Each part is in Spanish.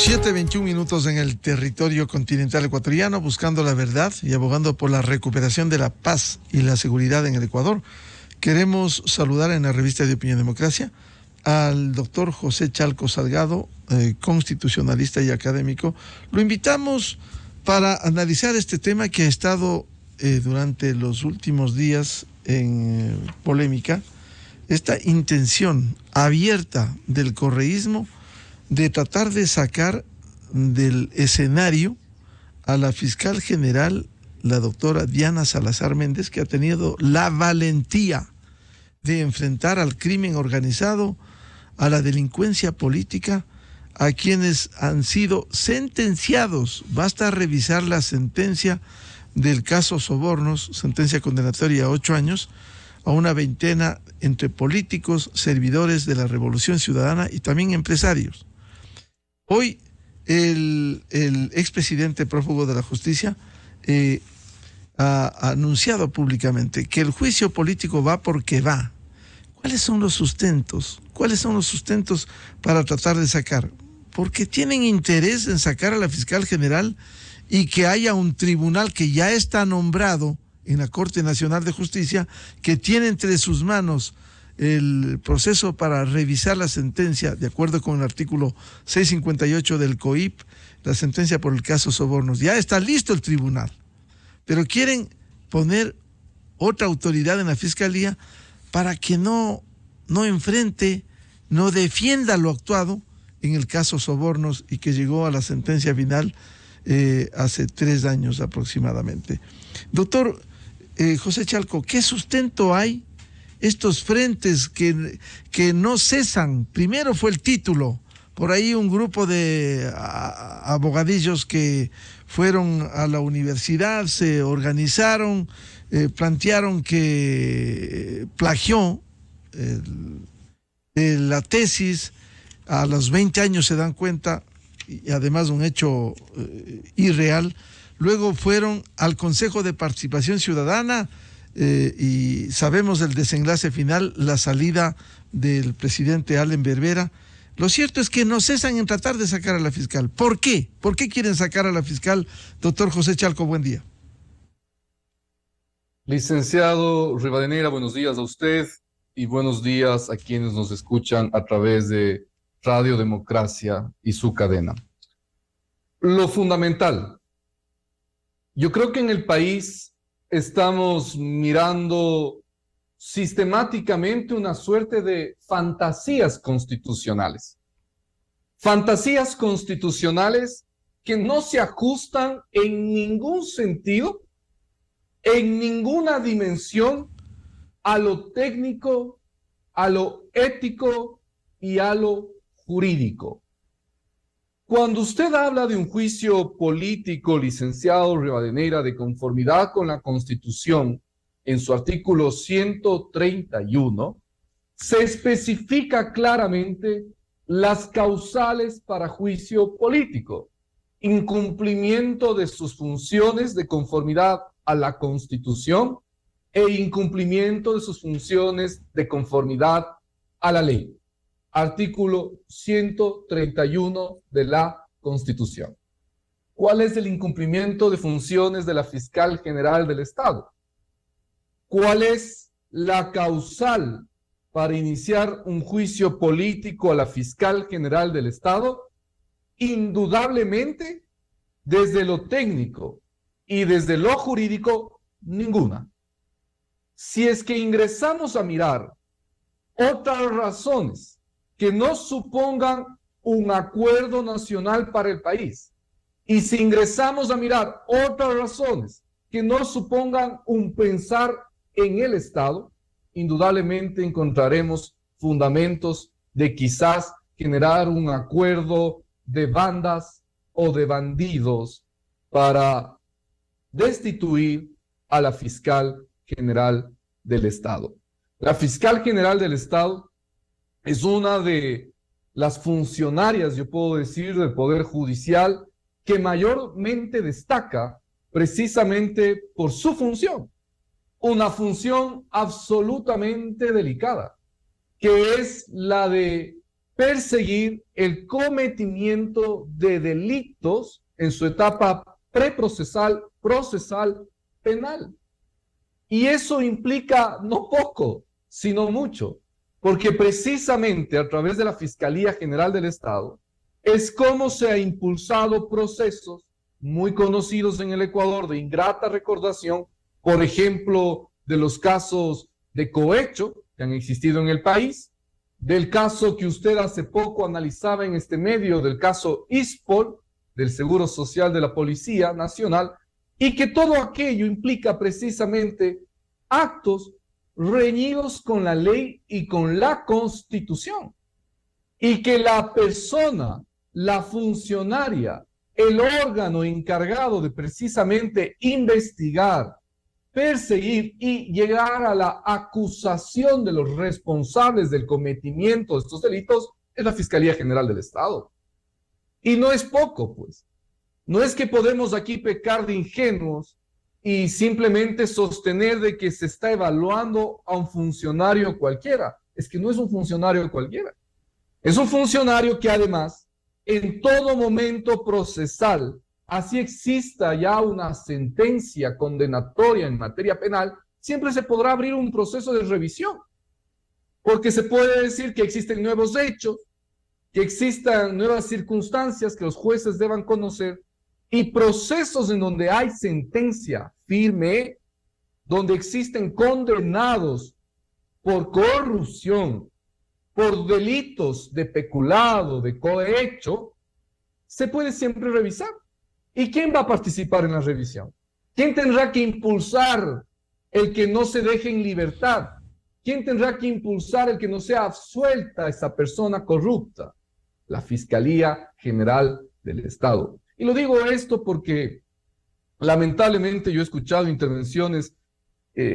7:21 en el territorio continental ecuatoriano, buscando la verdad y abogando por la recuperación de la paz y la seguridad en el Ecuador. Queremos saludar en la revista de Opinión Democracia al doctor José Chalco Salgado, constitucionalista y académico. Lo invitamos para analizar este tema que ha estado durante los últimos días en polémica, esta intención abierta del correísmo de tratar de sacar del escenario a la fiscal general, la doctora Diana Salazar Méndez, que ha tenido la valentía de enfrentar al crimen organizado, a la delincuencia política, a quienes han sido sentenciados. Basta revisar la sentencia del caso Sobornos, sentencia condenatoria a 8 años, a una veintena entre políticos, servidores de la Revolución Ciudadana y también empresarios. Hoy el expresidente prófugo de la justicia ha anunciado públicamente que el juicio político va porque va. ¿Cuáles son los sustentos? ¿Cuáles son los sustentos para tratar de sacar? Porque tienen interés en sacar a la fiscal general y que haya un tribunal que ya está nombrado en la Corte Nacional de Justicia, que tiene entre sus manos el proceso para revisar la sentencia, de acuerdo con el artículo 658 del COIP, la sentencia por el caso Sobornos. Ya está listo el tribunal, pero quieren poner otra autoridad en la fiscalía para que no enfrente, no defienda lo actuado en el caso Sobornos y que llegó a la sentencia final hace 3 años aproximadamente. Doctor José Chalco, ¿qué sustento hay? Estos frentes que no cesan. Primero fue el título, por ahí un grupo de abogadillos que fueron a la universidad, se organizaron, plantearon que plagió la tesis, a los 20 años se dan cuenta, y además un hecho irreal. Luego fueron al Consejo de Participación Ciudadana, y sabemos el desenlace final, la salida del presidente Allen Berbera. Lo cierto es que no cesan en tratar de sacar a la fiscal. ¿Por qué? ¿Por qué quieren sacar a la fiscal? Doctor José Chalco, buen día. Licenciado Rivadeneira, buenos días a usted y buenos días a quienes nos escuchan a través de Radio Democracia y su cadena. Lo fundamental, yo creo que en el país estamos mirando sistemáticamente una suerte de fantasías constitucionales. Fantasías constitucionales que no se ajustan en ningún sentido, en ninguna dimensión, a lo técnico, a lo ético y a lo jurídico. Cuando usted habla de un juicio político, licenciado Rivadeneira, de conformidad con la Constitución, en su artículo 131, se especifica claramente las causales para juicio político: incumplimiento de sus funciones de conformidad a la Constitución e incumplimiento de sus funciones de conformidad a la ley. Artículo 131 de la Constitución. ¿Cuál es el incumplimiento de funciones de la fiscal general del Estado? ¿Cuál es la causal para iniciar un juicio político a la fiscal general del Estado? Indudablemente, desde lo técnico y desde lo jurídico, ninguna. Si es que ingresamos a mirar otras razones que no supongan un acuerdo nacional para el país, y si ingresamos a mirar otras razones que no supongan un pensar en el Estado, indudablemente encontraremos fundamentos de quizás generar un acuerdo de bandas o de bandidos para destituir a la fiscal general del Estado. La fiscal general del Estado es una de las funcionarias, yo puedo decir, del Poder Judicial que mayormente destaca precisamente por su función. Una función absolutamente delicada, que es la de perseguir el cometimiento de delitos en su etapa preprocesal, procesal, penal. Y eso implica no poco, sino mucho, porque precisamente a través de la Fiscalía General del Estado es como se ha impulsado procesos muy conocidos en el Ecuador de ingrata recordación, por ejemplo, de los casos de cohecho que han existido en el país, del caso que usted hace poco analizaba en este medio, del caso ISPOL, del Seguro Social de la Policía Nacional, y que todo aquello implica precisamente actos reñidos con la ley y con la Constitución, y que la persona, la funcionaria, el órgano encargado de precisamente investigar, perseguir y llegar a la acusación de los responsables del cometimiento de estos delitos es la Fiscalía General del Estado. Y no es poco, pues. No es que podemos aquí pecar de ingenuos y simplemente sostener de que se está evaluando a un funcionario cualquiera. Es que no es un funcionario cualquiera. Es un funcionario que además, en todo momento procesal, así exista ya una sentencia condenatoria en materia penal, siempre se podrá abrir un proceso de revisión. Porque se puede decir que existen nuevos hechos, que existan nuevas circunstancias que los jueces deban conocer y procesos en donde hay sentencia firme, donde existen condenados por corrupción, por delitos de peculado, de cohecho, se puede siempre revisar. ¿Y quién va a participar en la revisión? ¿Quién tendrá que impulsar el que no se deje en libertad? ¿Quién tendrá que impulsar el que no sea absuelta esa persona corrupta? La Fiscalía General del Estado. Y lo digo esto porque lamentablemente yo he escuchado intervenciones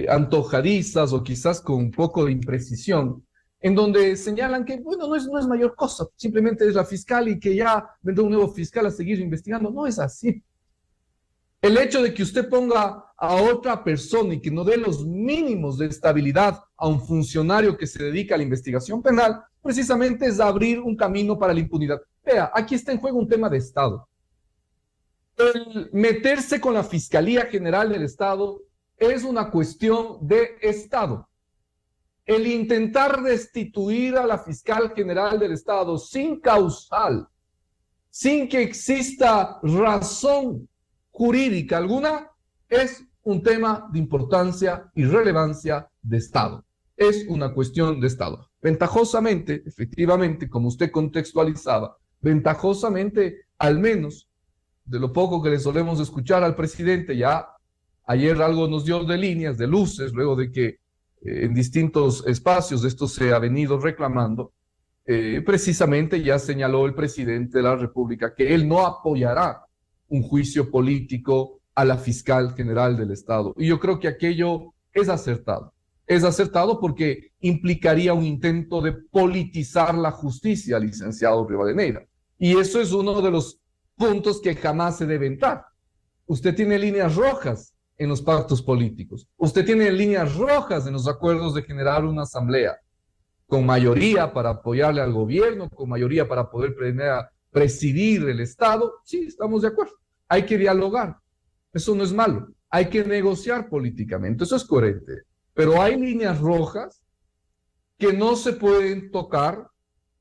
antojadizas o quizás con un poco de imprecisión, en donde señalan que, bueno, no es mayor cosa, simplemente es la fiscal y que ya vendrá un nuevo fiscal a seguir investigando. No es así. El hecho de que usted ponga a otra persona y que no dé los mínimos de estabilidad a un funcionario que se dedica a la investigación penal, precisamente es abrir un camino para la impunidad. Vea, aquí está en juego un tema de Estado. El meterse con la Fiscalía General del Estado es una cuestión de Estado. El intentar destituir a la Fiscal General del Estado sin causal, sin que exista razón jurídica alguna, es un tema de importancia y relevancia de Estado. Es una cuestión de Estado. Ventajosamente, efectivamente, como usted contextualizaba, ventajosamente, al menos, de lo poco que le solemos escuchar al presidente, ya ayer algo nos dio de líneas, de luces, luego de que en distintos espacios esto se ha venido reclamando, precisamente ya señaló el presidente de la República que él no apoyará un juicio político a la fiscal general del Estado. Y yo creo que aquello es acertado. Es acertado porque implicaría un intento de politizar la justicia, licenciado Rivadeneira. Y eso es uno de los puntos que jamás se debe entrar. Usted tiene líneas rojas en los pactos políticos. Usted tiene líneas rojas en los acuerdos de generar una asamblea con mayoría para apoyarle al gobierno, con mayoría para poder presidir el Estado. Sí, estamos de acuerdo. Hay que dialogar. Eso no es malo. Hay que negociar políticamente. Eso es coherente. Pero hay líneas rojas que no se pueden tocar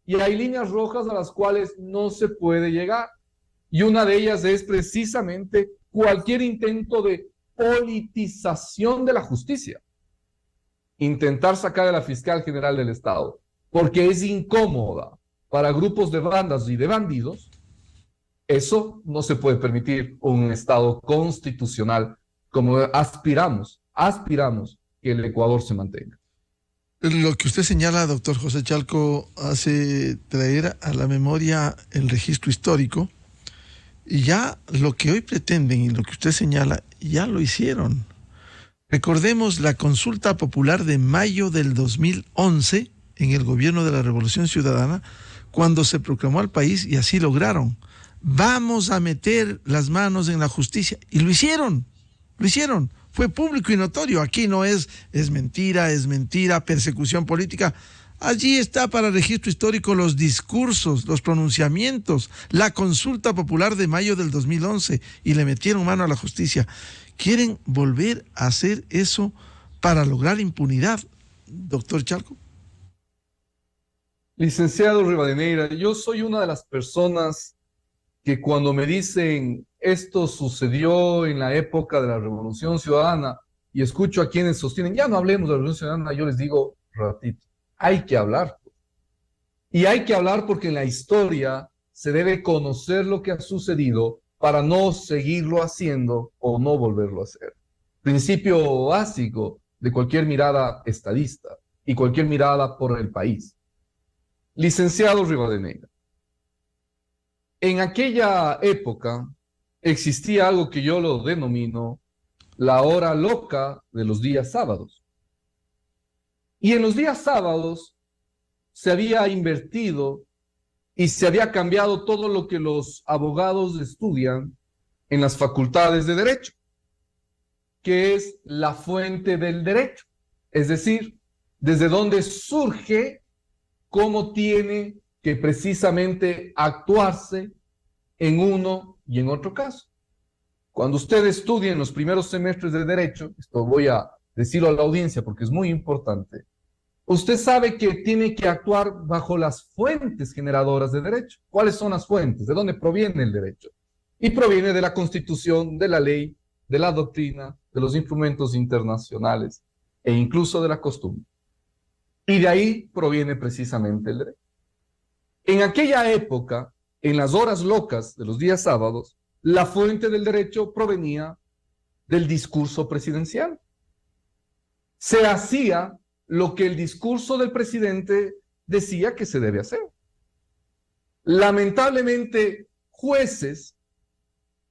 y hay líneas rojas a las cuales no se puede llegar. Y una de ellas es precisamente cualquier intento de politización de la justicia. Intentar sacar a la fiscal general del Estado, porque es incómoda para grupos de bandas y de bandidos, eso no se puede permitir un Estado constitucional como aspiramos que el Ecuador se mantenga. Lo que usted señala, doctor José Chalco, hace traer a la memoria el registro histórico. Y ya lo que hoy pretenden y lo que usted señala, ya lo hicieron. Recordemos la consulta popular de mayo del 2011 en el gobierno de la Revolución Ciudadana, cuando se proclamó al país y así lograron. Vamos a meter las manos en la justicia. Y lo hicieron. Fue público y notorio. Aquí no es mentira, persecución política. Allí está para registro histórico los discursos, los pronunciamientos, la consulta popular de mayo del 2011 y le metieron mano a la justicia. ¿Quieren volver a hacer eso para lograr impunidad, doctor Chalco? Licenciado Rivadeneira, yo soy una de las personas que cuando me dicen esto sucedió en la época de la Revolución Ciudadana y escucho a quienes sostienen, ya no hablemos de la Revolución Ciudadana, yo les digo, ratito, hay que hablar. Y hay que hablar porque en la historia se debe conocer lo que ha sucedido para no seguirlo haciendo o no volverlo a hacer. Principio básico de cualquier mirada estadista y cualquier mirada por el país. Licenciado Rivadeneira, en aquella época existía algo que yo lo denomino la hora loca de los días sábados. Y en los días sábados se había invertido y se había cambiado todo lo que los abogados estudian en las facultades de Derecho, que es la fuente del derecho, es decir, desde donde surge cómo tiene que precisamente actuarse en uno y en otro caso. Cuando usted estudia en los primeros semestres de Derecho, esto voy a decirlo a la audiencia porque es muy importante, usted sabe que tiene que actuar bajo las fuentes generadoras de derecho. ¿Cuáles son las fuentes? ¿De dónde proviene el derecho? Y proviene de la Constitución, de la ley, de la doctrina, de los instrumentos internacionales e incluso de la costumbre. Y de ahí proviene precisamente el derecho. En aquella época, en las horas locas de los días sábados, la fuente del derecho provenía del discurso presidencial. Se hacía lo que el discurso del presidente decía que se debe hacer. Lamentablemente, jueces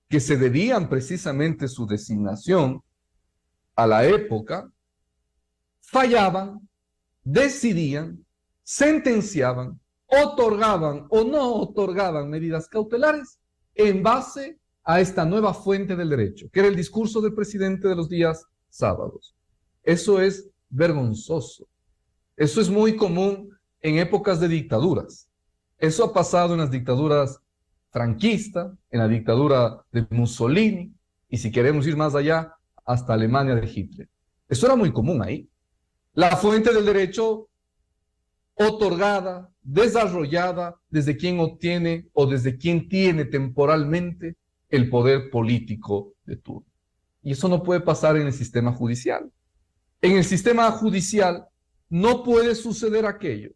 que se debían precisamente su designación a la época, fallaban, decidían, sentenciaban, otorgaban o no otorgaban medidas cautelares en base a esta nueva fuente del derecho, que era el discurso del presidente de los días sábados. Eso es vergonzoso. Eso es muy común en épocas de dictaduras. Eso ha pasado en las dictaduras franquistas, en la dictadura de Mussolini, y si queremos ir más allá, hasta Alemania de Hitler. Eso era muy común ahí. La fuente del derecho otorgada, desarrollada desde quien obtiene o desde quien tiene temporalmente el poder político de turno. Y eso no puede pasar en el sistema judicial. En el sistema judicial no puede suceder aquello,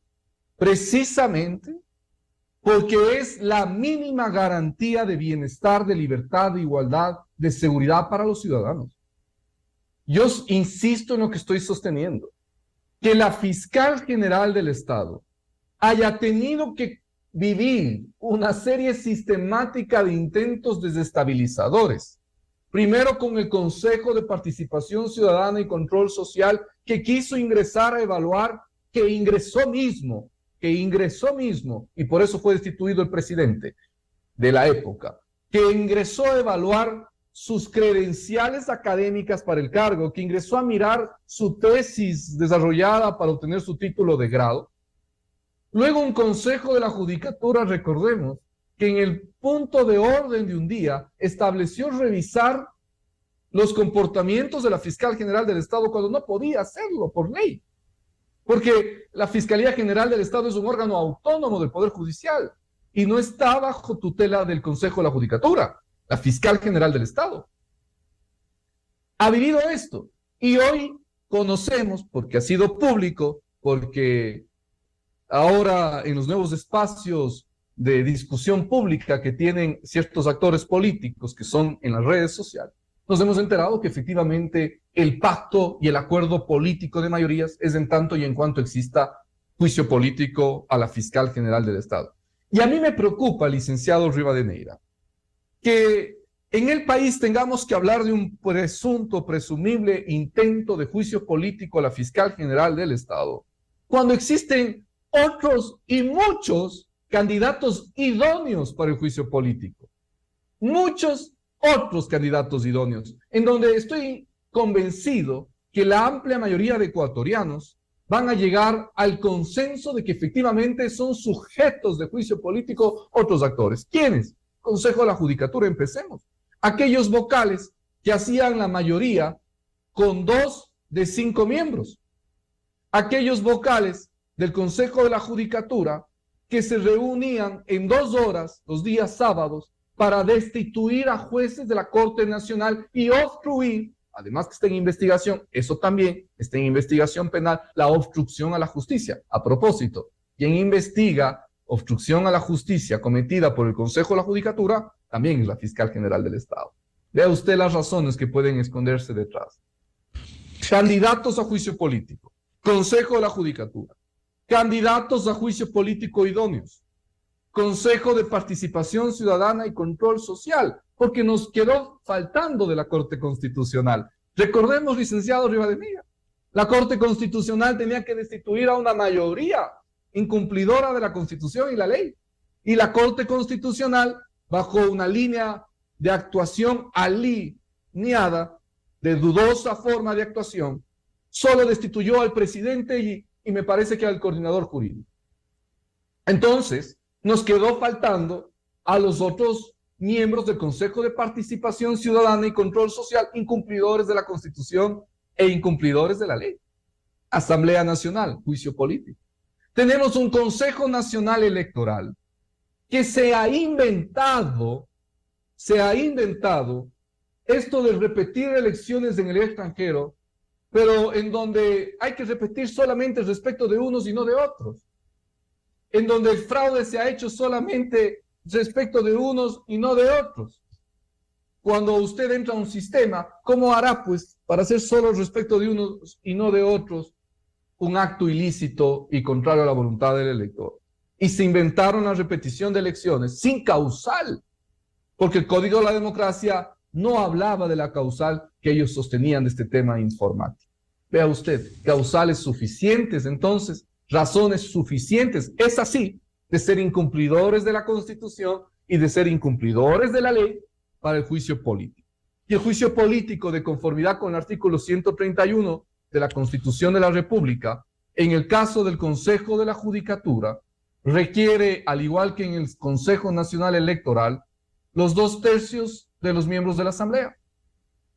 precisamente porque es la mínima garantía de bienestar, de libertad, de igualdad, de seguridad para los ciudadanos. Yo insisto en lo que estoy sosteniendo, que la fiscal general del Estado haya tenido que vivir una serie sistemática de intentos desestabilizadores. Primero con el Consejo de Participación Ciudadana y Control Social, que quiso ingresar a evaluar, que ingresó mismo, y por eso fue destituido el presidente de la época, que ingresó a evaluar sus credenciales académicas para el cargo, que ingresó a mirar su tesis desarrollada para obtener su título de grado. Luego un consejo de la judicatura, recordemos, que en el punto de orden de un día estableció revisar los comportamientos de la fiscal general del Estado cuando no podía hacerlo por ley. Porque la Fiscalía General del Estado es un órgano autónomo del Poder Judicial y no está bajo tutela del Consejo de la Judicatura, la Fiscal General del Estado. Ha vivido esto y hoy conocemos, porque ha sido público, porque ahora en los nuevos espacios de discusión pública que tienen ciertos actores políticos que son en las redes sociales, nos hemos enterado que efectivamente el pacto y el acuerdo político de mayorías es en tanto y en cuanto exista juicio político a la fiscal general del Estado. Y a mí me preocupa, licenciado Rivadeneira, que en el país tengamos que hablar de un presumible intento de juicio político a la fiscal general del Estado, cuando existen otros y muchos candidatos idóneos para el juicio político. Muchos otros candidatos idóneos, en donde estoy convencido que la amplia mayoría de ecuatorianos van a llegar al consenso de que efectivamente son sujetos de juicio político otros actores. ¿Quiénes? Consejo de la Judicatura, empecemos. Aquellos vocales que hacían la mayoría con 2 de 5 miembros. Aquellos vocales del Consejo de la Judicatura que se reunían en 2 horas los días sábados para destituir a jueces de la Corte Nacional y obstruir, además que está en investigación, eso también está en investigación penal, la obstrucción a la justicia. A propósito, quien investiga obstrucción a la justicia cometida por el Consejo de la Judicatura también es la Fiscal General del Estado. Vea usted las razones que pueden esconderse detrás. Candidatos a juicio político, Consejo de la Judicatura, candidatos a juicio político idóneos, Consejo de Participación Ciudadana y Control Social, porque nos quedó faltando de la Corte Constitucional. Recordemos, licenciado Rivadeneira, la Corte Constitucional tenía que destituir a una mayoría incumplidora de la Constitución y la ley. Y la Corte Constitucional, bajo una línea de actuación alineada, de dudosa forma de actuación, solo destituyó al presidente y me parece que al coordinador jurídico. Entonces, nos quedó faltando a los otros miembros del Consejo de Participación Ciudadana y Control Social, incumplidores de la Constitución e incumplidores de la ley. Asamblea Nacional, juicio político. Tenemos un Consejo Nacional Electoral que se ha inventado esto de repetir elecciones en el extranjero, pero en donde hay que repetir solamente respecto de unos y no de otros, en donde el fraude se ha hecho solamente respecto de unos y no de otros. Cuando usted entra a un sistema, ¿cómo hará, pues, para hacer solo respecto de unos y no de otros un acto ilícito y contrario a la voluntad del elector? Y se inventaron la repetición de elecciones sin causal, porque el Código de la Democracia no hablaba de la causal que ellos sostenían de este tema informático. Vea usted, causales suficientes, entonces, razones suficientes, es así, de ser incumplidores de la Constitución y de ser incumplidores de la ley para el juicio político. Y el juicio político, de conformidad con el artículo 131 de la Constitución de la República, en el caso del Consejo de la Judicatura, requiere, al igual que en el Consejo Nacional Electoral, los 2/3 de los miembros de la Asamblea.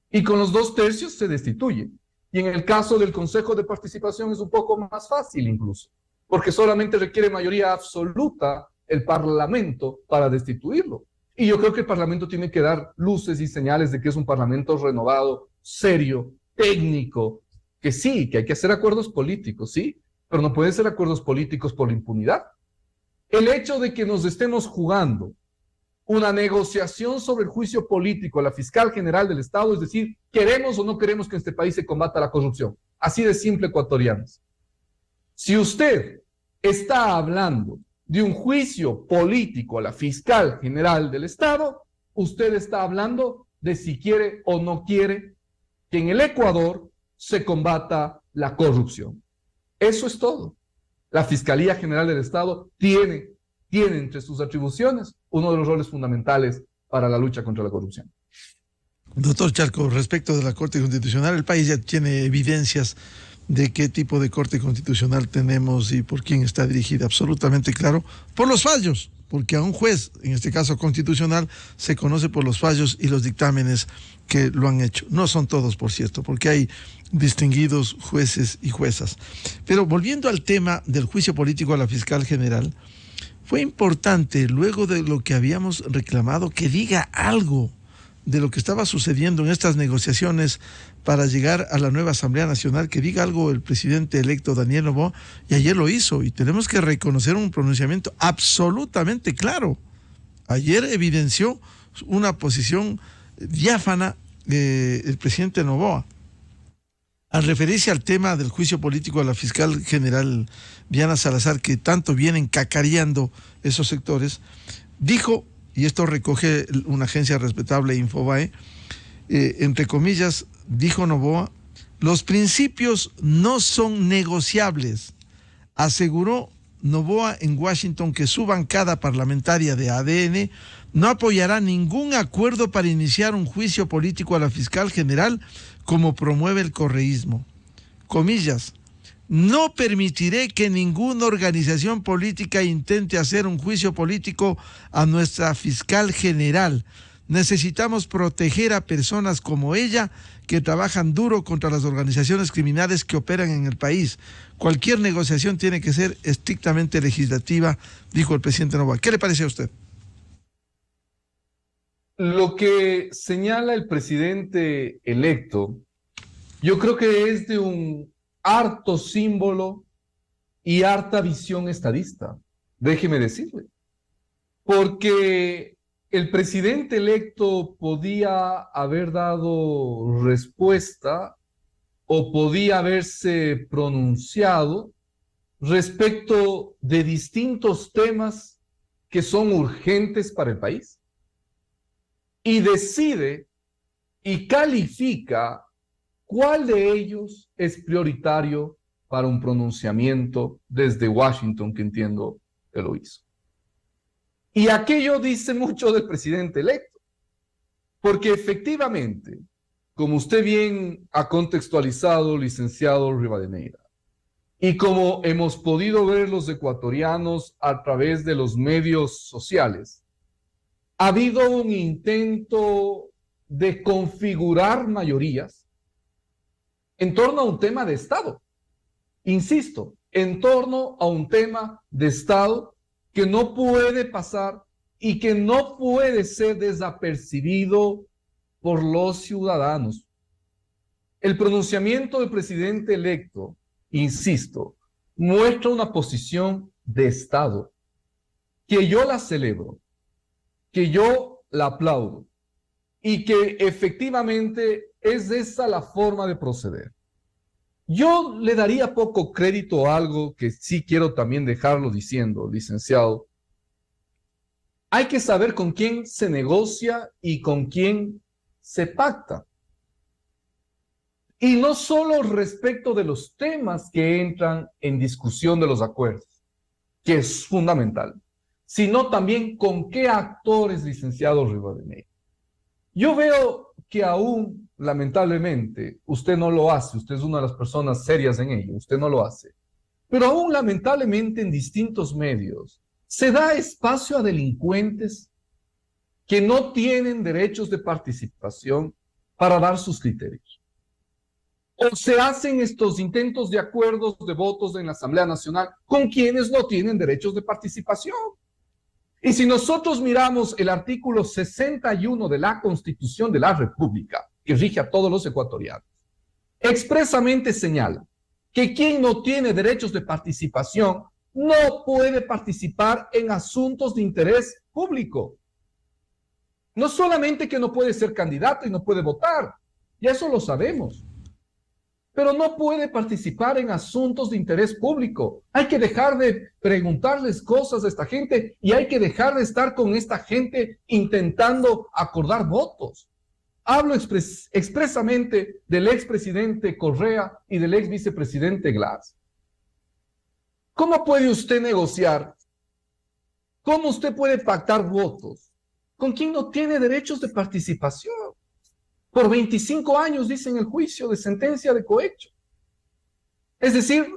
Y con los 2/3 se destituye. Y en el caso del Consejo de Participación es un poco más fácil incluso, porque solamente requiere mayoría absoluta el Parlamento para destituirlo. Y yo creo que el Parlamento tiene que dar luces y señales de que es un Parlamento renovado, serio, técnico, que sí, que hay que hacer acuerdos políticos, sí, pero no pueden ser acuerdos políticos por la impunidad. El hecho de que nos estemos jugando una negociación sobre el juicio político a la Fiscal General del Estado, es decir, queremos o no queremos que en este país se combata la corrupción. Así de simple, ecuatorianos. Si usted está hablando de un juicio político a la Fiscal General del Estado, usted está hablando de si quiere o no quiere que en el Ecuador se combata la corrupción. Eso es todo. La Fiscalía General del Estado tiene entre sus atribuciones uno de los roles fundamentales para la lucha contra la corrupción. Doctor Chalco, respecto de la Corte Constitucional, el país ya tiene evidencias de qué tipo de Corte Constitucional tenemos y por quién está dirigida, absolutamente claro, por los fallos, porque a un juez, en este caso constitucional, se conoce por los fallos y los dictámenes que lo han hecho. No son todos, por cierto, porque hay distinguidos jueces y juezas. Pero volviendo al tema del juicio político a la Fiscal General, fue importante, luego de lo que habíamos reclamado, que diga algo de lo que estaba sucediendo en estas negociaciones para llegar a la nueva Asamblea Nacional, que diga algo el presidente electo Daniel Noboa, y ayer lo hizo, y tenemos que reconocer un pronunciamiento absolutamente claro. Ayer evidenció una posición diáfana el presidente Noboa. Al referirse al tema del juicio político a la fiscal general Diana Salazar, que tanto vienen cacareando esos sectores, dijo, y esto recoge una agencia respetable, Infobae, entre comillas, dijo Noboa, los principios no son negociables. Aseguró Noboa en Washington que su bancada parlamentaria de ADN no apoyará ningún acuerdo para iniciar un juicio político a la fiscal general como promueve el correísmo. Comillas, No permitiré que ninguna organización política intente hacer un juicio político a nuestra fiscal general. Necesitamos proteger a personas como ella que trabajan duro contra las organizaciones criminales que operan en el país. Cualquier negociación tiene que ser estrictamente legislativa, dijo el presidente Noboa. ¿Qué le parece a usted? Lo que señala el presidente electo, yo creo que es de un harto símbolo y harta visión estadista, déjeme decirle, porque el presidente electo podía haber dado respuesta o podía haberse pronunciado respecto de distintos temas que son urgentes para el país y decide y califica cuál de ellos es prioritario para un pronunciamiento desde Washington, que entiendo que lo hizo. Y aquello dice mucho del presidente electo, porque efectivamente, como usted bien ha contextualizado, licenciado Rivadeneira, y como hemos podido ver los ecuatorianos a través de los medios sociales, ha habido un intento de configurar mayorías en torno a un tema de Estado. Insisto, en torno a un tema de Estado que no puede pasar y que no puede ser desapercibido por los ciudadanos. El pronunciamiento del presidente electo, insisto, muestra una posición de Estado que yo la celebro, que yo la aplaudo y que efectivamente es esa la forma de proceder. Yo le daría poco crédito a algo que sí quiero también dejarlo diciendo, licenciado. Hay que saber con quién se negocia y con quién se pacta. Y no solo respecto de los temas que entran en discusión de los acuerdos, que es fundamental, sino también con qué actores, licenciado Rivadeneira. Yo veo que aún, lamentablemente, usted no lo hace, usted es una de las personas serias en ello, usted no lo hace, pero aún lamentablemente en distintos medios se da espacio a delincuentes que no tienen derechos de participación para dar sus criterios. O se hacen estos intentos de acuerdos de votos en la Asamblea Nacional con quienes no tienen derechos de participación. Y si nosotros miramos el artículo 61 de la Constitución de la República, que rige a todos los ecuatorianos, expresamente señala que quien no tiene derechos de participación no puede participar en asuntos de interés público. No solamente que no puede ser candidato y no puede votar, ya eso lo sabemos, pero no puede participar en asuntos de interés público. Hay que dejar de preguntarles cosas a esta gente y hay que dejar de estar con esta gente intentando acordar votos. Hablo expresamente del expresidente Correa y del ex vicepresidente Glass. ¿Cómo puede usted negociar? ¿Cómo usted puede pactar votos con quien no tiene derechos de participación? Por 25 años, dicen el juicio de sentencia de cohecho. Es decir,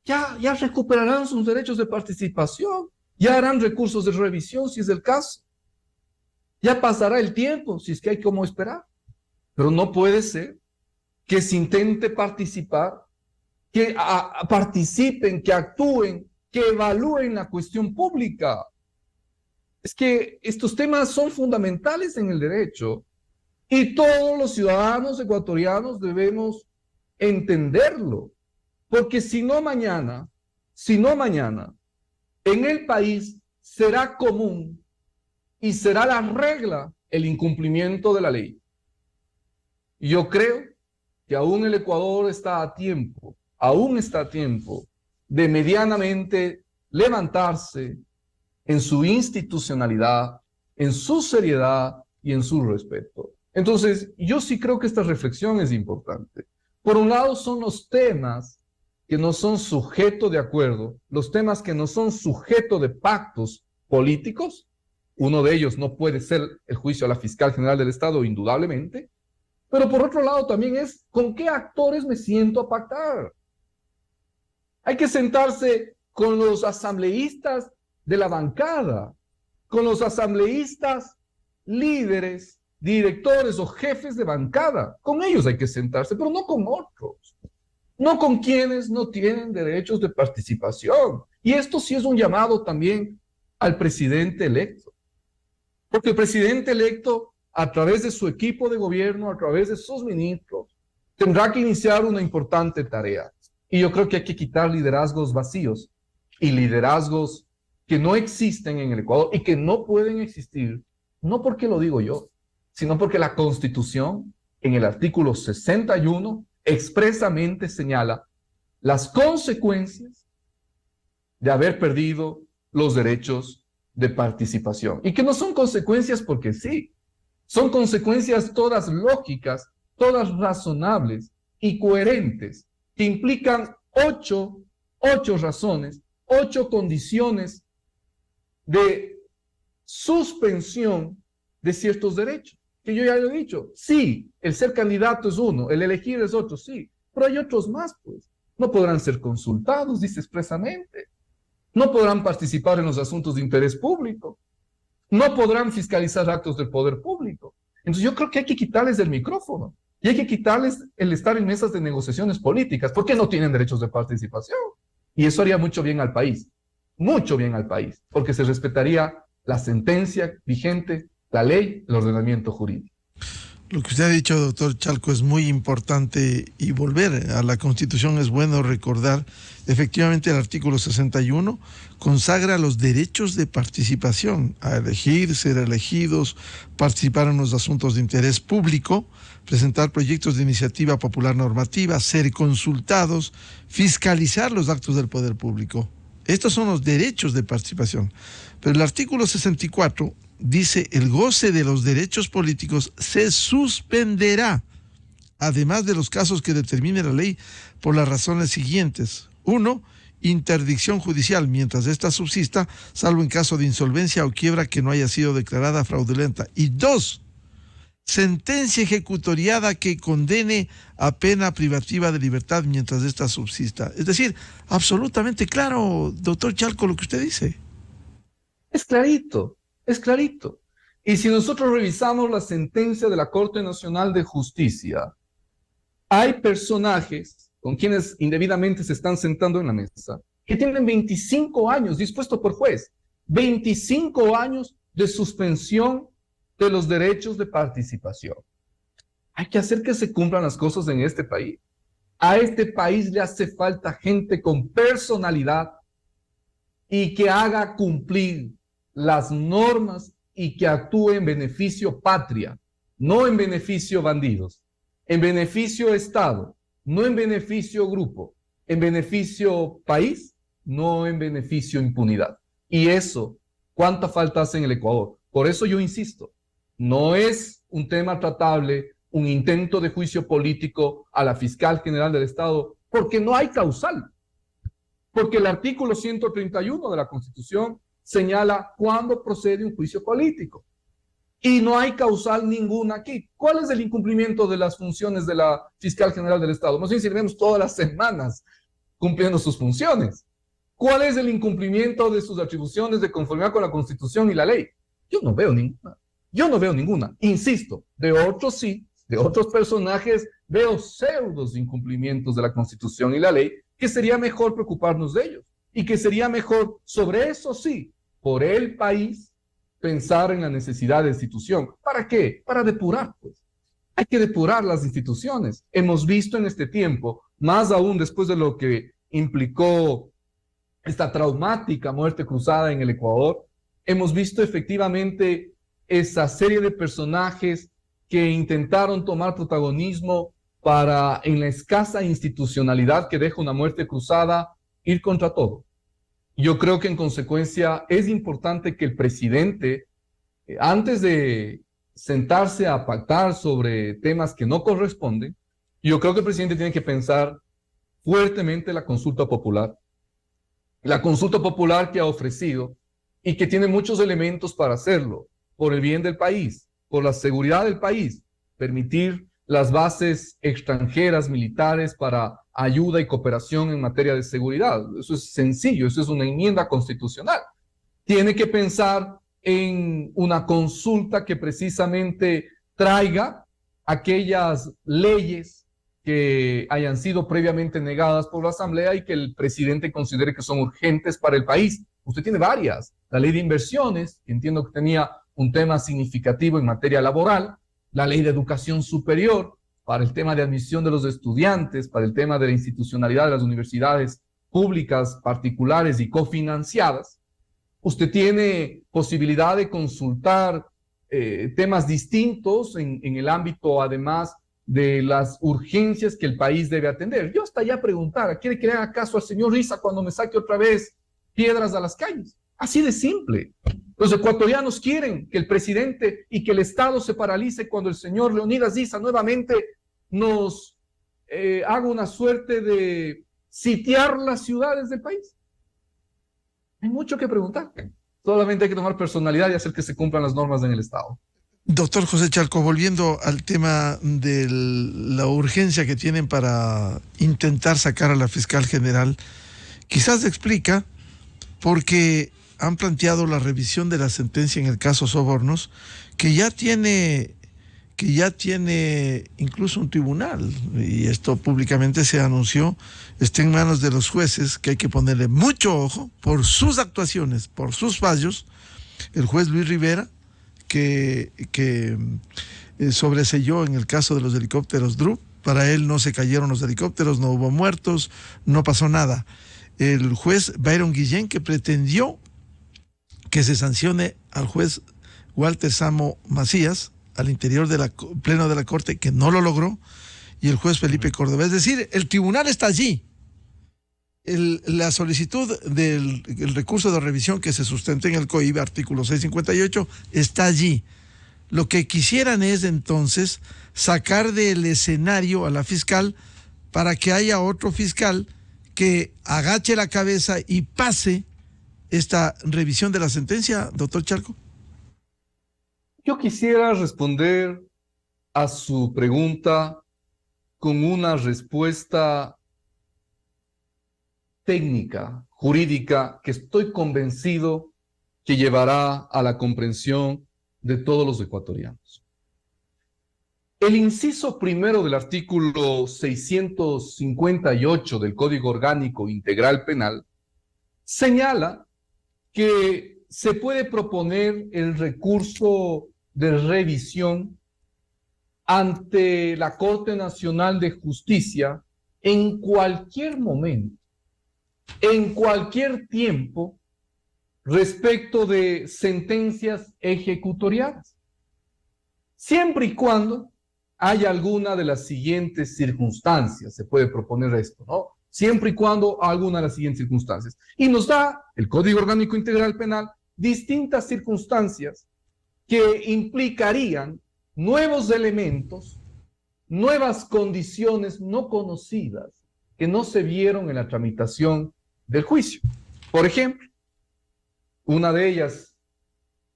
ya recuperarán sus derechos de participación, ya harán recursos de revisión si es el caso, ya pasará el tiempo si es que hay como esperar. Pero no puede ser que se intente participar, que participen, que actúen, que evalúen la cuestión pública. Es que estos temas son fundamentales en el derecho. Y todos los ciudadanos ecuatorianos debemos entenderlo, porque si no mañana, en el país será común y será la regla el incumplimiento de la ley. Y yo creo que aún el Ecuador está a tiempo de medianamente levantarse en su institucionalidad, en su seriedad y en su respeto. Entonces, yo sí creo que esta reflexión es importante. Por un lado, son los temas que no son sujeto de acuerdo, los temas que no son sujeto de pactos políticos. Uno de ellos no puede ser el juicio a la fiscal general del Estado, indudablemente. Pero por otro lado también es con qué actores me siento a pactar. Hay que sentarse con los asambleístas de la bancada, con los asambleístas líderes, directores o jefes de bancada. Con ellos hay que sentarse, pero no con otros. No con quienes no tienen derechos de participación. Y esto sí es un llamado también al presidente electo. Porque el presidente electo, a través de su equipo de gobierno, a través de sus ministros, tendrá que iniciar una importante tarea. Y yo creo que hay que quitar liderazgos vacíos y liderazgos que no existen en el Ecuador y que no pueden existir, no porque lo digo yo, sino porque la Constitución, en el artículo 61, expresamente señala las consecuencias de haber perdido los derechos de participación. Y que no son consecuencias porque sí, son consecuencias todas lógicas, todas razonables y coherentes, que implican ocho razones, 8 condiciones de suspensión de ciertos derechos, que yo ya lo he dicho. Sí, el ser candidato es uno, el elegir es otro, sí, pero hay otros más, pues. No podrán ser consultados, dice expresamente. No podrán participar en los asuntos de interés público. No podrán fiscalizar actos del poder público. Entonces yo creo que hay que quitarles el micrófono y hay que quitarles el estar en mesas de negociaciones políticas, porque no tienen derechos de participación. Y eso haría mucho bien al país, porque se respetaría la sentencia vigente, la ley, el ordenamiento jurídico. Lo que usted ha dicho, doctor Chalco, es muy importante, y volver a la Constitución es bueno recordar. Efectivamente, el artículo 61 consagra los derechos de participación, a elegir, ser elegidos, participar en los asuntos de interés público, presentar proyectos de iniciativa popular normativa, ser consultados, fiscalizar los actos del poder público. Estos son los derechos de participación. Pero el artículo 64 dice: el goce de los derechos políticos se suspenderá, además de los casos que determine la ley, por las razones siguientes. 1. Interdicción judicial, mientras ésta subsista, salvo en caso de insolvencia o quiebra que no haya sido declarada fraudulenta. Y 2. Sentencia ejecutoriada que condene a pena privativa de libertad mientras ésta subsista. Es decir, absolutamente claro, doctor Chalco, lo que usted dice. Es clarito. Es clarito. Y si nosotros revisamos la sentencia de la Corte Nacional de Justicia, hay personajes con quienes indebidamente se están sentando en la mesa que tienen 25 años dispuesto por juez, 25 años de suspensión de los derechos de participación. Hay que hacer que se cumplan las cosas en este país. A este país le hace falta gente con personalidad y que haga cumplir las normas y que actúe en beneficio patria, no en beneficio bandidos, en beneficio Estado, no en beneficio grupo, en beneficio país, no en beneficio impunidad. Y eso, ¿cuánta falta hace en el Ecuador? Por eso yo insisto, no es un tema tratable, un intento de juicio político a la fiscal general del Estado, porque no hay causal, porque el artículo 131 de la Constitución señala cuándo procede un juicio político. Y no hay causal ninguna aquí. ¿Cuál es el incumplimiento de las funciones de la fiscal general del Estado? Más bien si vemos todas las semanas cumpliendo sus funciones. ¿Cuál es el incumplimiento de sus atribuciones de conformidad con la Constitución y la ley? Yo no veo ninguna. Yo no veo ninguna. Insisto, de otros sí, de otros personajes, veo pseudos incumplimientos de la Constitución y la ley, que sería mejor preocuparnos de ellos. Y que sería mejor, sobre eso sí, por el país, pensar en la necesidad de institución. ¿Para qué? Para depurar, pues. Hay que depurar las instituciones. Hemos visto en este tiempo, más aún después de lo que implicó esta traumática muerte cruzada en el Ecuador, hemos visto efectivamente esa serie de personajes que intentaron tomar protagonismo para, en la escasa institucionalidad que deja una muerte cruzada, ir contra todo. Yo creo que en consecuencia es importante que el presidente, antes de sentarse a pactar sobre temas que no corresponden, yo creo que el presidente tiene que pensar fuertemente la consulta popular que ha ofrecido y que tiene muchos elementos para hacerlo, por el bien del país, por la seguridad del país, permitir las bases extranjeras militares para ayuda y cooperación en materia de seguridad. Eso es sencillo, eso es una enmienda constitucional. Tiene que pensar en una consulta que precisamente traiga aquellas leyes que hayan sido previamente negadas por la Asamblea y que el presidente considere que son urgentes para el país. Usted tiene varias. La ley de inversiones, que entiendo que tenía un tema significativo en materia laboral, la ley de educación superior, para el tema de admisión de los estudiantes, para el tema de la institucionalidad de las universidades públicas, particulares y cofinanciadas. Usted tiene posibilidad de consultar temas distintos en el ámbito, además, de las urgencias que el país debe atender. Yo hasta ya preguntara, ¿quiere que le haga caso al señor Riza cuando me saque otra vez piedras a las calles? Así de simple. Los ecuatorianos quieren que el presidente y que el Estado se paralice cuando el señor Leonidas Riza nuevamente nos haga una suerte de sitiar las ciudades del país. Hay mucho que preguntar. Solamente hay que tomar personalidad y hacer que se cumplan las normas en el Estado. Doctor José Chalco, volviendo al tema de la urgencia que tienen para intentar sacar a la fiscal general, quizás explica porque han planteado la revisión de la sentencia en el caso Sobornos, que ya tiene incluso un tribunal, y esto públicamente se anunció, está en manos de los jueces, que hay que ponerle mucho ojo por sus actuaciones, por sus fallos. El juez Luis Rivera, que sobreseyó en el caso de los helicópteros DRU, para él no se cayeron los helicópteros, no hubo muertos, no pasó nada. El juez Byron Guillén, que pretendió que se sancione al juez Walter Samo Macías, al interior del pleno de la Corte, que no lo logró, y el juez Felipe Córdoba. Es decir, el tribunal está allí. La solicitud del recurso de revisión que se sustenta en el COIB, artículo 658, está allí. Lo que quisieran es entonces sacar del escenario a la fiscal para que haya otro fiscal que agache la cabeza y pase esta revisión de la sentencia, doctor Chalco. Yo quisiera responder a su pregunta con una respuesta técnica, jurídica, que estoy convencido que llevará a la comprensión de todos los ecuatorianos. El inciso primero del artículo 658 del Código Orgánico Integral Penal señala que se puede proponer el recurso de revisión ante la Corte Nacional de Justicia en cualquier momento, en cualquier tiempo, respecto de sentencias ejecutoriadas, siempre y cuando haya alguna de las siguientes circunstancias. Se puede proponer esto, ¿no? Siempre y cuando alguna de las siguientes circunstancias. Y nos da el Código Orgánico Integral Penal distintas circunstancias que implicarían nuevos elementos, nuevas condiciones no conocidas que no se vieron en la tramitación del juicio. Por ejemplo, una de ellas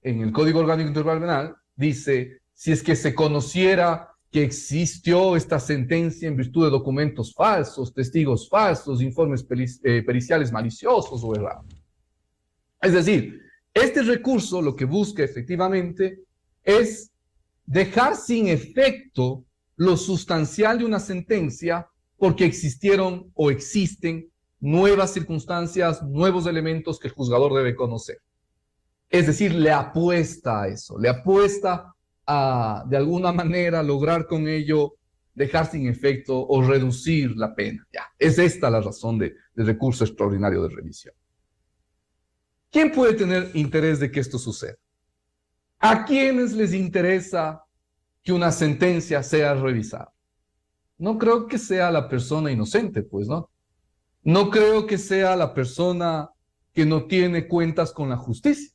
en el Código Orgánico Integral Penal dice: si es que se conociera que existió esta sentencia en virtud de documentos falsos, testigos falsos, informes periciales maliciosos o errados. Es decir, este recurso lo que busca efectivamente es dejar sin efecto lo sustancial de una sentencia porque existieron o existen nuevas circunstancias, nuevos elementos que el juzgador debe conocer. Es decir, le apuesta a eso, le apuesta a, de alguna manera, lograr con ello dejar sin efecto o reducir la pena. Ya, es esta la razón del recurso extraordinario de revisión. ¿Quién puede tener interés de que esto suceda? ¿A quiénes les interesa que una sentencia sea revisada? No creo que sea la persona inocente, pues, ¿no? No creo que sea la persona que no tiene cuentas con la justicia,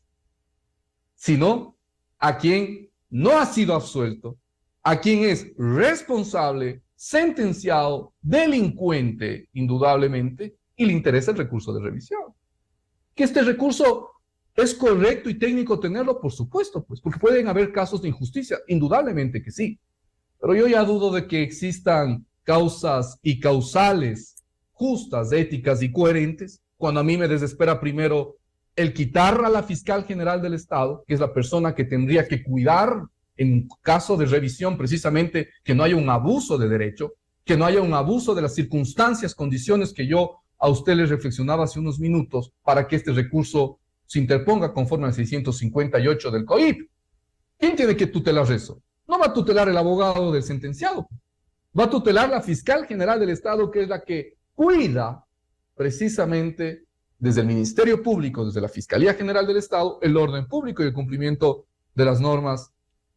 sino a quien no ha sido absuelto, a quien es responsable, sentenciado, delincuente, indudablemente, y le interesa el recurso de revisión. Que este recurso es correcto y técnico tenerlo, por supuesto, pues, porque pueden haber casos de injusticia, indudablemente que sí, pero yo ya dudo de que existan causas y causales justas, éticas y coherentes, cuando a mí me desespera primero el quitar a la fiscal general del Estado, que es la persona que tendría que cuidar en caso de revisión precisamente que no haya un abuso de derecho, que no haya un abuso de las circunstancias, condiciones que yo a usted les reflexionaba hace unos minutos para que este recurso se interponga conforme al 658 del COIP. ¿Quién tiene que tutelar eso? No va a tutelar el abogado del sentenciado, va a tutelar la fiscal general del Estado, que es la que cuida precisamente desde el Ministerio Público, desde la Fiscalía General del Estado, el orden público y el cumplimiento de las normas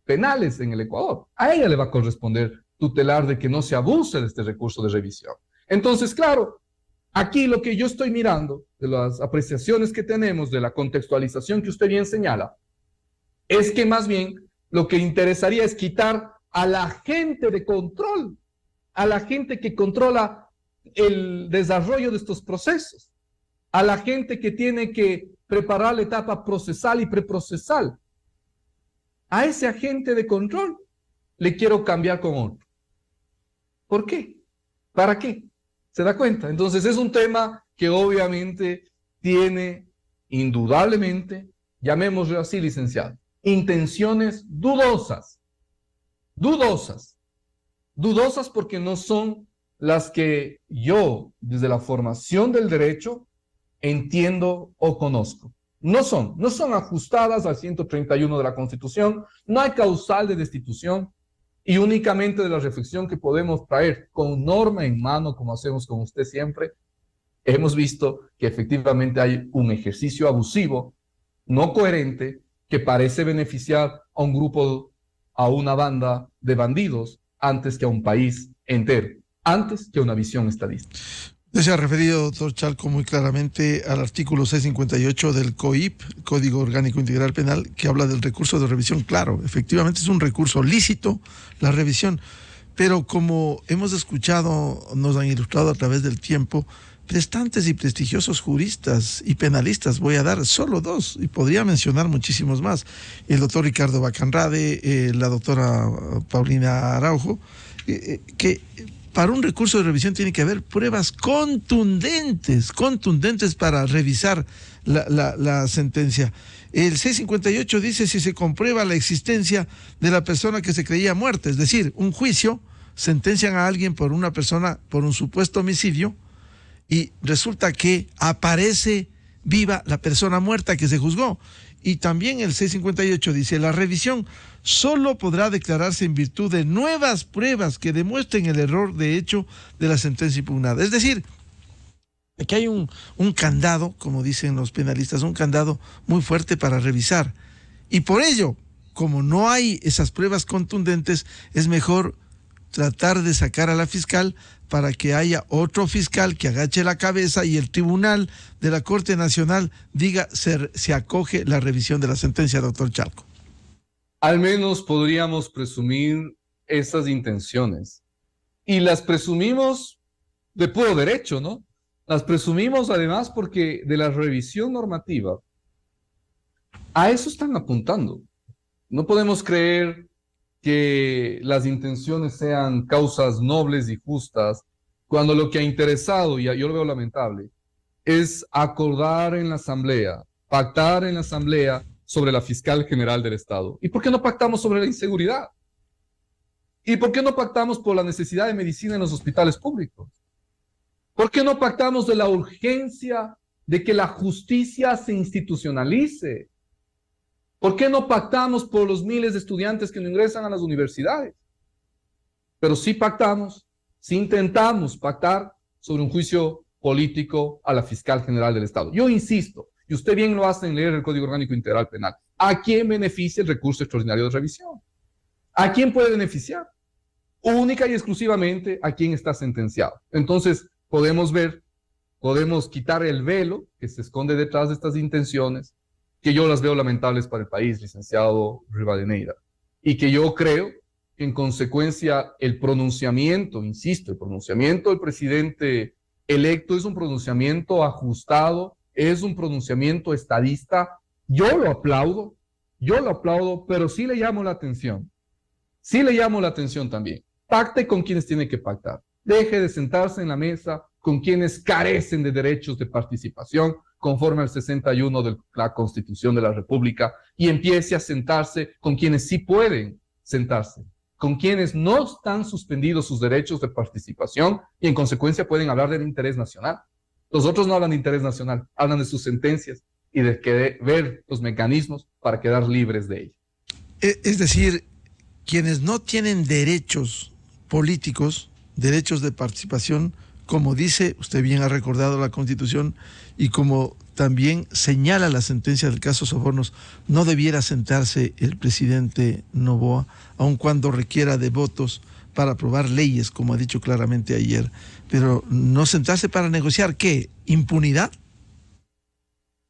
penales en el Ecuador. A ella le va a corresponder tutelar de que no se abuse de este recurso de revisión. Entonces, claro, aquí lo que yo estoy mirando, de las apreciaciones que tenemos, de la contextualización que usted bien señala, es que más bien lo que interesaría es quitar a la gente de control, a la gente que controla el desarrollo de estos procesos, a la gente que tiene que preparar la etapa procesal y preprocesal. A ese agente de control le quiero cambiar con otro. ¿Por qué? ¿Para qué? ¿Se da cuenta? Entonces es un tema que obviamente tiene indudablemente, llamémoslo así, licenciado, intenciones dudosas, dudosas, dudosas porque no son las que yo, desde la formación del derecho, entiendo o conozco. No son ajustadas al 131 de la Constitución, no hay causal de destitución y únicamente de la reflexión que podemos traer con norma en mano, como hacemos con usted siempre, hemos visto que efectivamente hay un ejercicio abusivo, no coherente, que parece beneficiar a un grupo, a una banda de bandidos, antes que a un país entero, antes que a una visión estadística. Se ha referido, doctor Chalco, muy claramente al artículo 658 del COIP, Código Orgánico Integral Penal, que habla del recurso de revisión. Claro, efectivamente es un recurso lícito la revisión, pero como hemos escuchado, nos han ilustrado a través del tiempo, prestantes y prestigiosos juristas y penalistas, voy a dar solo dos, y podría mencionar muchísimos más, el doctor Ricardo Bacanrade, la doctora Paulina Araujo, que para un recurso de revisión tiene que haber pruebas contundentes para revisar la sentencia. El 658 dice si se comprueba la existencia de la persona que se creía muerta, es decir, un juicio, sentencian a alguien por una persona, por un supuesto homicidio, y resulta que aparece viva la persona muerta que se juzgó. Y también el 658 dice, la revisión solo podrá declararse en virtud de nuevas pruebas que demuestren el error de hecho de la sentencia impugnada. Es decir, aquí hay un candado, como dicen los penalistas, un candado muy fuerte para revisar. Y por ello, como no hay esas pruebas contundentes, es mejor tratar de sacar a la fiscal para que haya otro fiscal que agache la cabeza y el tribunal de la Corte Nacional diga se acoge la revisión de la sentencia, doctor Chalco. Al menos podríamos presumir esas intenciones. Y las presumimos de puro derecho, ¿no? Las presumimos además porque de la revisión normativa, a eso están apuntando. No podemos creer que las intenciones sean causas nobles y justas, cuando lo que ha interesado, y yo lo veo lamentable, es acordar en la Asamblea, pactar en la Asamblea sobre la fiscal general del Estado. ¿Y por qué no pactamos sobre la inseguridad? ¿Y por qué no pactamos por la necesidad de medicina en los hospitales públicos? ¿Por qué no pactamos de la urgencia de que la justicia se institucionalice? ¿Por qué no pactamos por los miles de estudiantes que no ingresan a las universidades? Pero sí pactamos, sí intentamos pactar sobre un juicio político a la fiscal general del Estado. Yo insisto, y usted bien lo hace en leer el Código Orgánico Integral Penal, ¿a quién beneficia el recurso extraordinario de revisión? ¿A quién puede beneficiar? Única y exclusivamente a quien está sentenciado. Entonces, podemos ver, podemos quitar el velo que se esconde detrás de estas intenciones, que yo las veo lamentables para el país, licenciado Rivadeneira, y que yo creo que en consecuencia el pronunciamiento, insisto, el pronunciamiento del presidente electo es un pronunciamiento ajustado, es un pronunciamiento estadista. Yo lo aplaudo, pero sí le llamo la atención. Sí le llamo la atención también. Pacte con quienes tiene que pactar. Deje de sentarse en la mesa con quienes carecen de derechos de participación conforme al 61 de la Constitución de la República y empiece a sentarse con quienes sí pueden sentarse, con quienes no están suspendidos sus derechos de participación y en consecuencia pueden hablar del interés nacional. Los otros no hablan de interés nacional, hablan de sus sentencias y de ver los mecanismos para quedar libres de ello. Es decir, quienes no tienen derechos políticos, derechos de participación, como dice, usted bien ha recordado la Constitución y como también señala la sentencia del caso Sobornos, no debiera sentarse el presidente Noboa, aun cuando requiera de votos para aprobar leyes, como ha dicho claramente ayer, pero no sentarse para negociar, ¿qué? ¿Impunidad?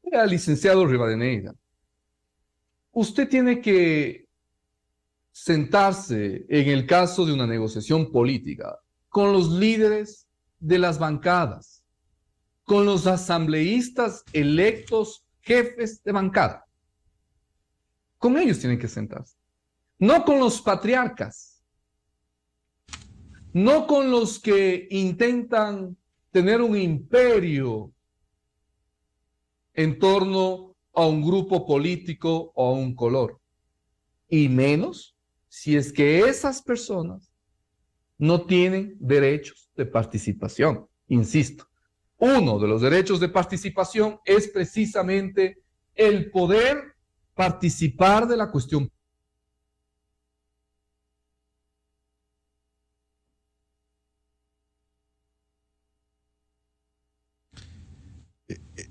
Mira, licenciado Rivadeneira, usted tiene que sentarse en el caso de una negociación política con los líderes de las bancadas, con los asambleístas electos jefes de bancada. Con ellos tienen que sentarse. No con los patriarcas, no con los que intentan tener un imperio en torno a un grupo político o a un color. Y menos si es que esas personas no tienen derechos de participación. Insisto, uno de los derechos de participación es precisamente el poder participar de la cuestión.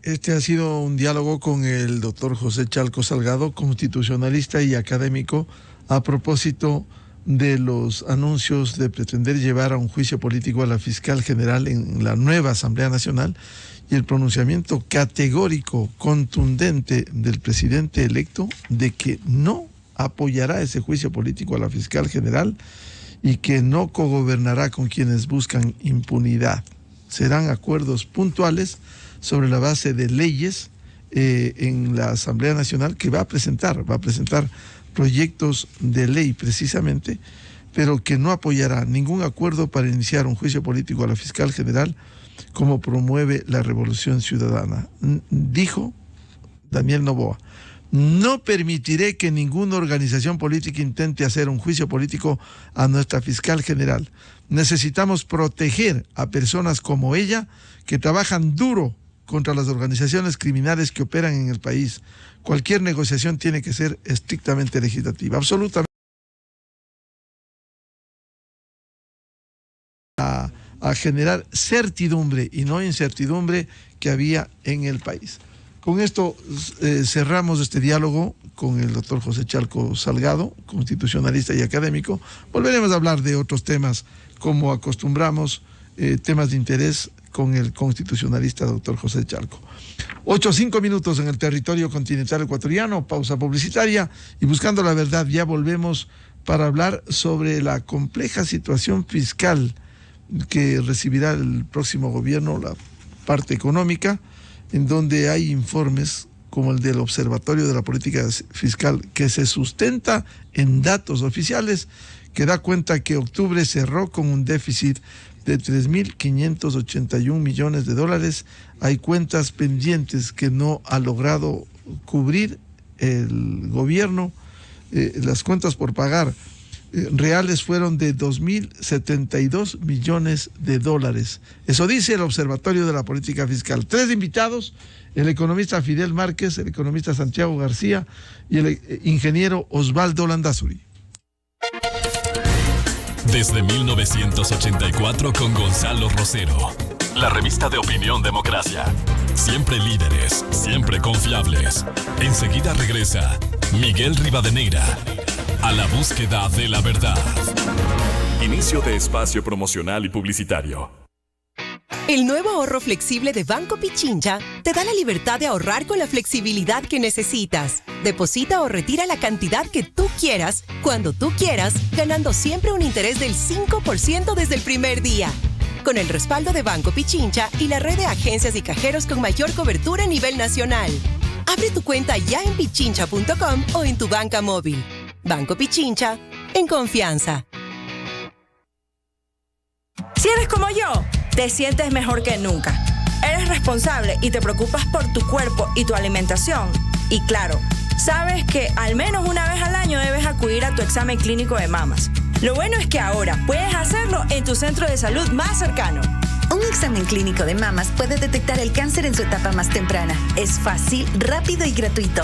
Este ha sido un diálogo con el doctor José Chalco Salgado, constitucionalista y académico, a propósito de los anuncios de pretender llevar a un juicio político a la fiscal general en la nueva Asamblea Nacional y el pronunciamiento categórico, contundente del presidente electo de que no apoyará ese juicio político a la fiscal general y que no cogobernará con quienes buscan impunidad. Serán acuerdos puntuales sobre la base de leyes en la Asamblea Nacional que va a presentar proyectos de ley precisamente, pero que no apoyará ningún acuerdo para iniciar un juicio político a la fiscal general como promueve la Revolución Ciudadana. Dijo Daniel Noboa: no permitiré que ninguna organización política intente hacer un juicio político a nuestra fiscal general. Necesitamos proteger a personas como ella que trabajan duro contra las organizaciones criminales que operan en el país. Cualquier negociación tiene que ser estrictamente legislativa, absolutamente a generar certidumbre y no incertidumbre que había en el país. Con esto cerramos este diálogo con el doctor José Chalco Salgado, constitucionalista y académico. Volveremos a hablar de otros temas, como acostumbramos, temas de interés con el constitucionalista doctor José Chalco. 8:05 en el territorio continental ecuatoriano, pausa publicitaria y buscando la verdad ya volvemos para hablar sobre la compleja situación fiscal que recibirá el próximo gobierno, la parte económica, en donde hay informes como el del Observatorio de la Política Fiscal que se sustenta en datos oficiales que da cuenta que octubre cerró con un déficit de 3.581 millones de dólares. Hay cuentas pendientes que no ha logrado cubrir el gobierno. Las cuentas por pagar reales fueron de 2.072 millones de dólares. Eso dice el Observatorio de la Política Fiscal. 3 invitados: el economista Fidel Márquez, el economista Santiago García y el ingeniero Osvaldo Landazuri. Desde 1984 con Gonzalo Rosero, la revista de opinión Democracia. Siempre líderes, siempre confiables. Enseguida regresa Miguel Rivadeneira a la búsqueda de la verdad. Inicio de espacio promocional y publicitario. El nuevo ahorro flexible de Banco Pichincha te da la libertad de ahorrar con la flexibilidad que necesitas. Deposita o retira la cantidad que tú quieras, cuando tú quieras, ganando siempre un interés del 5% desde el primer día. Con el respaldo de Banco Pichincha y la red de agencias y cajeros con mayor cobertura a nivel nacional. Abre tu cuenta ya en pichincha.com o en tu banca móvil. Banco Pichincha, en confianza. Si eres como yo, te sientes mejor que nunca. Eres responsable y te preocupas por tu cuerpo y tu alimentación. Y claro, sabes que al menos una vez al año debes acudir a tu examen clínico de mamas. Lo bueno es que ahora puedes hacerlo en tu centro de salud más cercano. Un examen clínico de mamas puede detectar el cáncer en su etapa más temprana. Es fácil, rápido y gratuito.